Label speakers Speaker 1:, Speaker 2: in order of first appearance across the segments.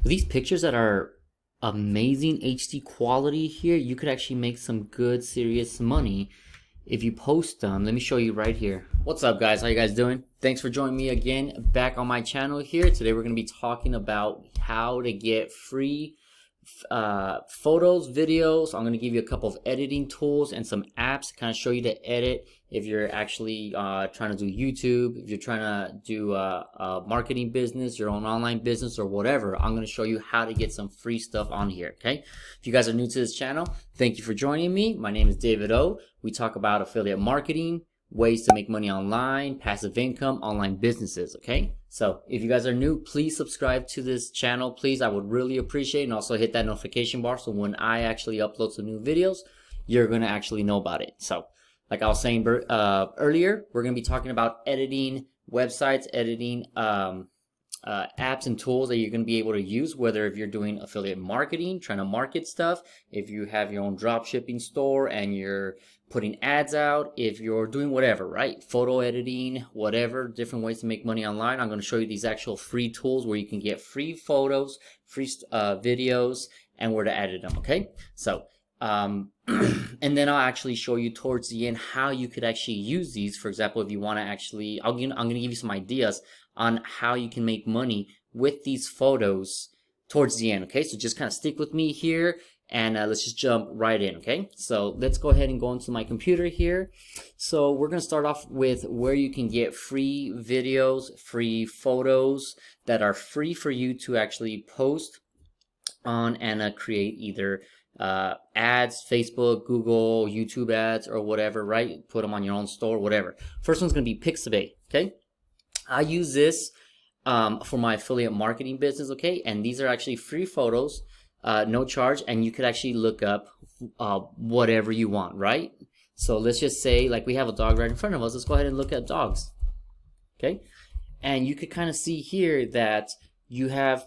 Speaker 1: These pictures that are amazing HD quality here, you could actually make some good serious money if you post them. Let me show you right here. What's up, guys? How you guys doing? Thanks for joining me again back on my channel here. Today we're going to be talking about how to get free photos, videos. I'm going to give you a couple of editing tools and some apps to kind of show you to edit if you're actually trying to do YouTube, if you're trying to do a marketing business, your own online business or whatever. I'm going to show you how to get some free stuff on here, okay? If you guys are new to this channel, thank you for joining me. My name is David O. We talk about affiliate marketing, ways to make money online, passive income, online businesses, okay? So if you guys are new, please subscribe to this channel, please. I would really appreciate it. And also hit that notification bar so when I actually upload some new videos, you're going to actually know about it. So like I was saying earlier, we're going to be talking about editing websites, editing apps and tools that you're going to be able to use, whether if you're doing affiliate marketing, trying to market stuff, if you have your own drop shipping store and you're putting ads out, if you're doing whatever, right? Photo editing, whatever, different ways to make money online. I'm going to show you these actual free tools where you can get free photos, free videos, and where to edit them, okay? So, and then I'll actually show you towards the end how you could actually use these. For example, if you want to actually, I'm going to give you some ideas on how you can make money with these photos towards the end, okay? So just kind of stick with me here and let's just jump right in, okay? So let's go ahead and go into my computer here. So we're going to start off with where you can get free videos, free photos that are free for you to actually post on and create either ads, Facebook, Google, YouTube ads, or whatever, right? Put them on your own store, whatever. First one's going to be Pixabay, okay? I use this for my affiliate marketing business, okay? And these are actually free photos, no charge, and you could actually look up whatever you want, right? So let's just say, like we have a dog right in front of us. Let's go ahead and look at dogs, okay? And you could kind of see here that you have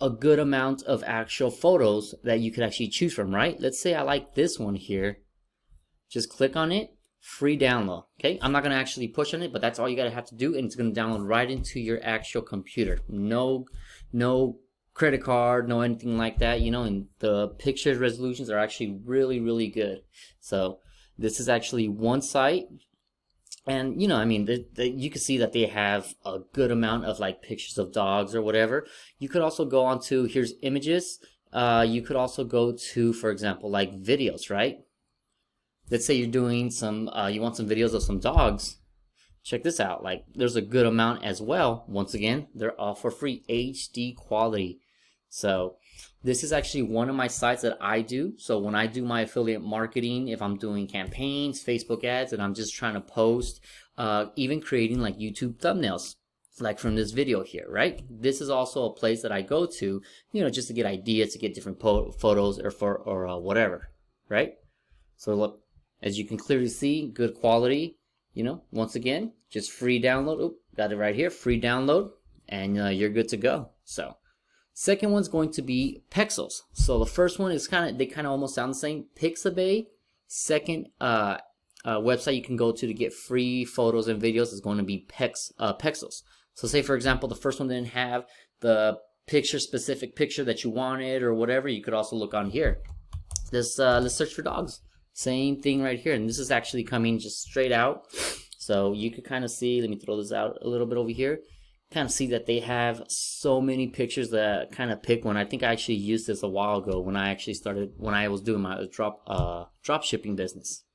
Speaker 1: a good amount of actual photos that you could actually choose from, right? Let's say I like this one here. Just click on it. Free download, okay? I'm not going to actually push on it, but that's all you got to have to do, and it's going to download right into your actual computer. No credit card, no anything like that, you know, and the picture resolutions are actually really good. So this is actually one site, and you know, I mean, you can see that they have a good amount of like pictures of dogs or whatever. You could also go on to, here's images. You could also go to, for example, like videos, right? Let's say you're doing some, you want some videos of some dogs. Check this out. Like, there's a good amount as well. Once again, they're all for free, HD quality. So this is actually one of my sites that I do. So when I do my affiliate marketing, if I'm doing campaigns, Facebook ads, and I'm just trying to post, even creating like YouTube thumbnails, like from this video here, right? This is also a place that I go to, you know, just to get ideas, to get different photos or whatever, right? So look. As you can clearly see, good quality, you know, once again, just free download. Oop, got it right here, free download, and you're good to go. So, second one's going to be Pexels. So the first one is they kind of almost sound the same. Pixabay. Second website you can go to get free photos and videos is going to be Pexels. So say, for example, the first one didn't have the specific picture that you wanted or whatever, you could also look on here. Let's search for dogs. Same thing right here, and this is actually coming just straight out. So you could kind of see, let me throw this out a little bit over here, kind of see that they have so many pictures that kind of pick one. I think I actually used this a while ago when I was doing my drop shipping business.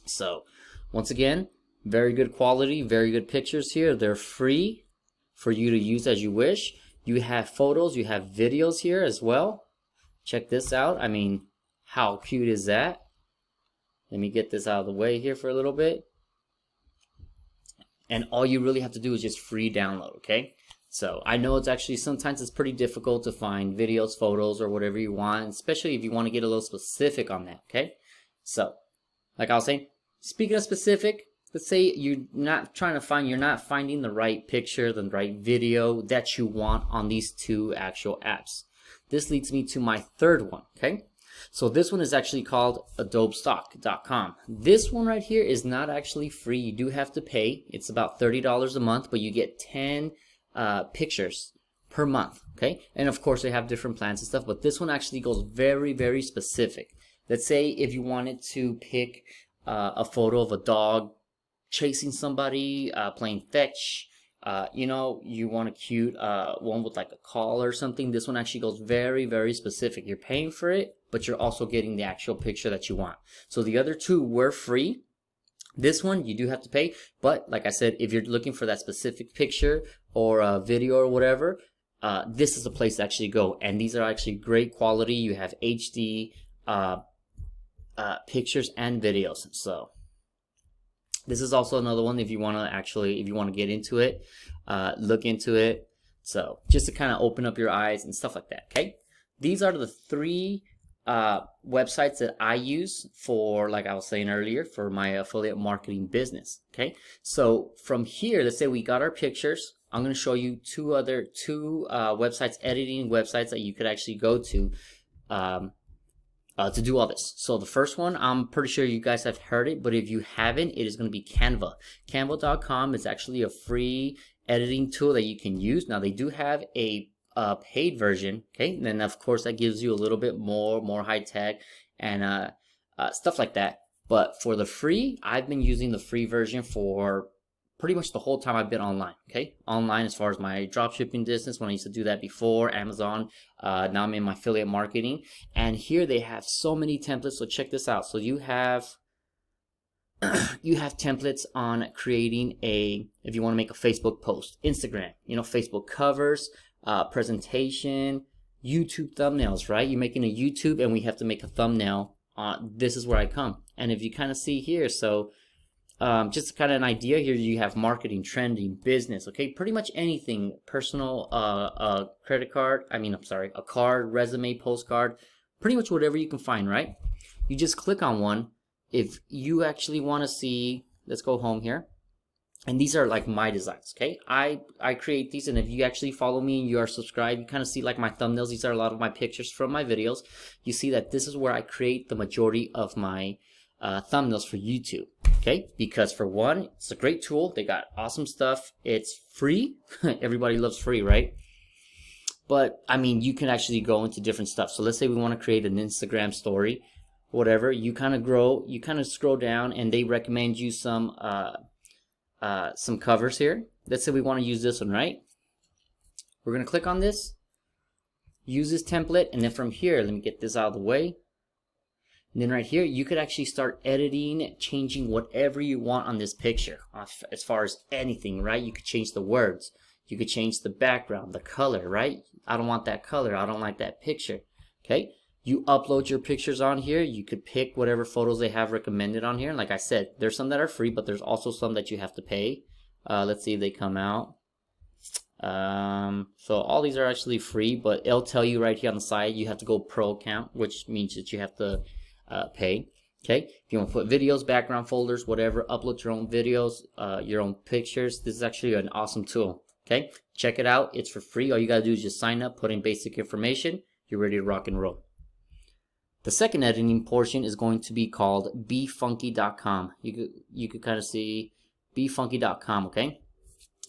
Speaker 1: So once again, very good quality, very good pictures here. They're free for you to use as you wish. You have photos, you have videos here as well. Check this out. I mean, how cute is that? Let me get this out of the way here for a little bit. And all you really have to do is just free download, okay? So I know it's actually, sometimes it's pretty difficult to find videos, photos, or whatever you want, especially if you want to get a little specific on that, okay? So, like I was saying, speaking of specific, let's say you're not finding the right picture, the right video that you want on these two actual apps. This leads me to my third one, okay? So this one is actually called adobestock.com. This one right here is not actually free. You do have to pay. It's about $30 a month, but you get 10 pictures per month. Okay, and of course they have different plans and stuff, but this one actually goes very, very specific. Let's say if you wanted to pick a photo of a dog chasing somebody, playing fetch, you know, you want a cute one with like a collar or something. This one actually goes very, very specific. You're paying for it, but you're also getting the actual picture that you want. So the other two were free. This one you do have to pay, but like I said, if you're looking for that specific picture or a video or whatever, this is the place to actually go. And these are actually great quality. You have HD pictures and videos. So this is also another one if you want to get into it, look into it. So just to kind of open up your eyes and stuff like that. Okay, these are the three websites that I use for, like I was saying earlier, for my affiliate marketing business. Okay, so from here, let's say we got our pictures. I'm going to show you two websites, editing websites that you could actually go to do all this. So the first one, I'm pretty sure you guys have heard it, but if you haven't, it is going to be Canva. Canva.com is actually a free editing tool that you can use. Now they do have a paid version, okay? And then of course that gives you a little bit more high tech and stuff like that. But for the free, I've been using the free version for pretty much the whole time I've been online, okay? Online as far as my dropshipping business, when I used to do that before, Amazon, now I'm in my affiliate marketing. And here they have so many templates, so check this out. So you have templates on creating if you want to make a Facebook post, Instagram, you know, Facebook covers, presentation, YouTube thumbnails, right? You're making a YouTube and we have to make a thumbnail. This is where I come. And if you kind of see here, so just kind of an idea here, you have marketing, trending, business, okay? Pretty much anything, personal, credit card, a card, resume, postcard, pretty much whatever you can find, right? You just click on one. If you actually want to see, let's go home here. And these are like my designs, okay? I create these, and if you actually follow me and you are subscribed, you kind of see like my thumbnails. These are a lot of my pictures from my videos. You see that this is where I create the majority of my thumbnails for YouTube, okay? Because for one, it's a great tool. They got awesome stuff. It's free. Everybody loves free, right? But I mean, you can actually go into different stuff. So let's say we want to create an Instagram story, whatever. You kind of scroll down, and they recommend you some covers here. Let's say we want to use this one, right? We're going to click on this, use this template, and then from here, let me get this out of the way. And then right here, you could actually start editing, changing whatever you want on this picture, as far as anything, right? You could change the words. You could change the background, the color, right? I don't want that color. I don't like that picture, okay? You upload your pictures on here. You could pick whatever photos they have recommended on here. And like I said, there's some that are free, but there's also some that you have to pay. Let's see if they come out. So all these are actually free, but it'll tell you right here on the side, you have to go pro account, which means that you have to pay. Okay, if you want to put videos, background folders, whatever, upload your own videos, your own pictures, this is actually an awesome tool. Okay, check it out. It's for free. All you gotta do is just sign up, put in basic information. You're ready to rock and roll. The second editing portion is going to be called befunky.com. You could kind of see befunky.com, okay?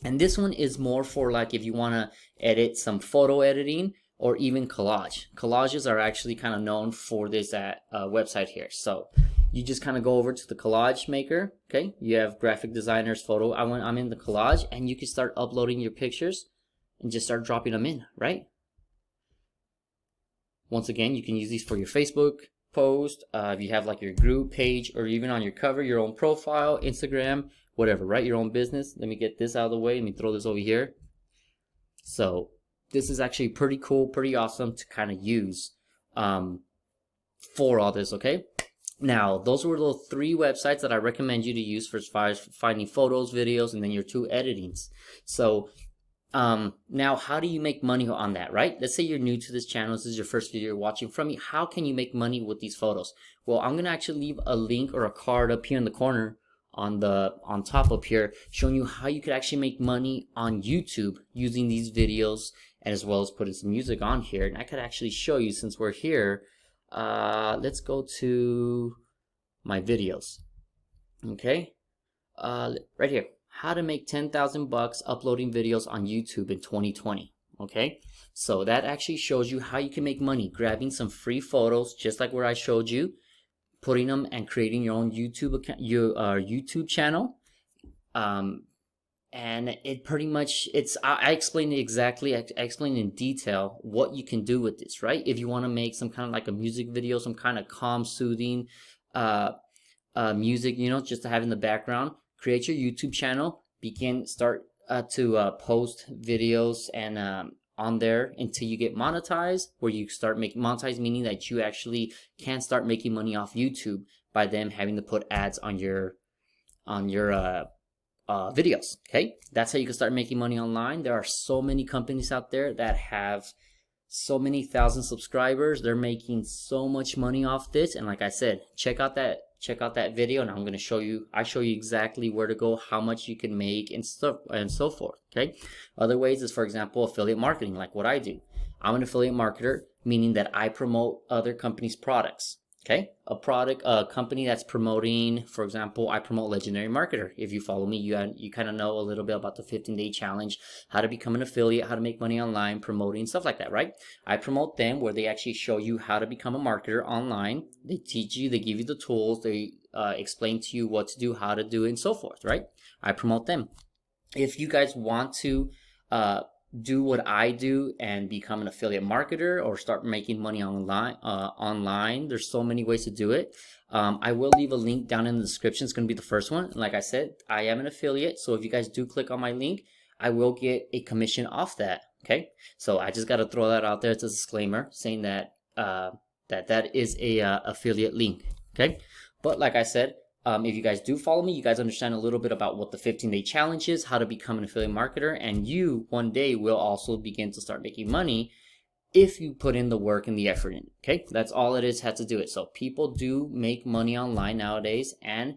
Speaker 1: And this one is more for like if you want to edit some photo editing or even collage. Collages are actually kind of known for this website here. So you just kind of go over to the collage maker, okay? You have graphic designers, photo. I'm in the collage, and you can start uploading your pictures and just start dropping them in, right? Once again, you can use these for your Facebook post, if you have like your group page, or even on your cover, your own profile, Instagram, whatever, right? Your own business. Let me get this out of the way. Let me throw this over here. So this is actually pretty cool, pretty awesome to kind of use for all this, okay? Now, those were the three websites that I recommend you to use for as far as finding photos, videos, and then your two editings. So now, how do you make money on that, right? Let's say you're new to this channel. This is your first video you're watching from me. How can you make money with these photos? Well, I'm going to actually leave a link or a card up here in the corner on top up here, showing you how you could actually make money on YouTube using these videos, and as well as putting some music on here. And I could actually show you, since we're here. Let's go to my videos. Okay, right here. How to make $10,000 uploading videos on YouTube in 2020. Okay, so that actually shows you how you can make money grabbing some free photos, just like where I showed you, putting them and creating your own YouTube account, your YouTube channel. And it pretty much, I explained it exactly. I explained in detail what you can do with this, right? If you want to make some kind of like a music video, some kind of calm, soothing music, you know, just to have in the background, create your YouTube channel, start to post videos and on there until you get monetized, where you start making monetized, meaning that you actually can start making money off YouTube by them having to put ads on your videos. Okay, that's how you can start making money online. There are so many companies out there that have so many thousand subscribers. They're making so much money off this, and like I said, check out that video, and I'm going to show you exactly where to go, how much you can make, and stuff and so forth. Okay, other ways is, for example, affiliate marketing, like what I do. I'm an affiliate marketer, meaning that I promote other companies' products. Okay, a company that's promoting, for example, I promote Legendary Marketer. If you follow me, you kind of know a little bit about the 15-day challenge, how to become an affiliate, how to make money online, promoting, stuff like that, right? I promote them, where they actually show you how to become a marketer online. They teach you, they give you the tools, they explain to you what to do, how to do it, and so forth, right? I promote them. If you guys want to do what I do and become an affiliate marketer or start making money online, there's so many ways to do it. I will leave a link down in the description. It's going to be the first one. And like I said, I am an affiliate, so if you guys do click on my link, I will get a commission off that. Okay, so I just got to throw that out there as a disclaimer, saying that that is a affiliate link. Okay, but like I said, if you guys do follow me, you guys understand a little bit about what the 15-day challenge is, how to become an affiliate marketer, and you one day will also begin to start making money if you put in the work and the effort in. Okay, that's all it is, had to do it. So people do make money online nowadays, and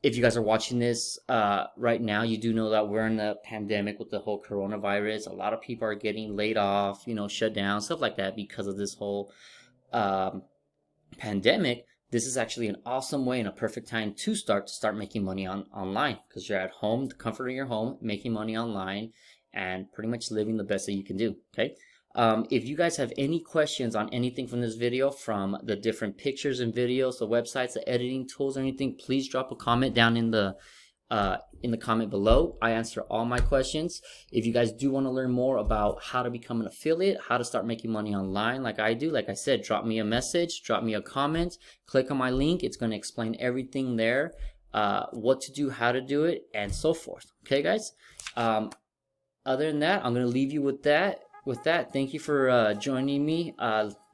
Speaker 1: if you guys are watching this right now, you do know that we're in a pandemic with the whole coronavirus. A lot of people are getting laid off, you know, shut down, stuff like that because of this whole pandemic. This is actually an awesome way and a perfect time to start making money online, because you're at home, the comfort of your home, making money online, and pretty much living the best that you can do. Okay. If you guys have any questions on anything from this video, from the different pictures and videos, the websites, the editing tools, or anything, please drop a comment down in the comment below. I answer all my questions. If you guys do want to learn more about how to become an affiliate, how to start making money online like I do, like I said, drop me a message, drop me a comment, click on my link. It's going to explain everything there, what to do, how to do it, and so forth. Okay, guys? Other than that, I'm going to leave you with that. Thank you for joining me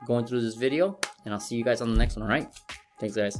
Speaker 1: going through this video, and I'll see you guys on the next one. All right? Thanks, guys.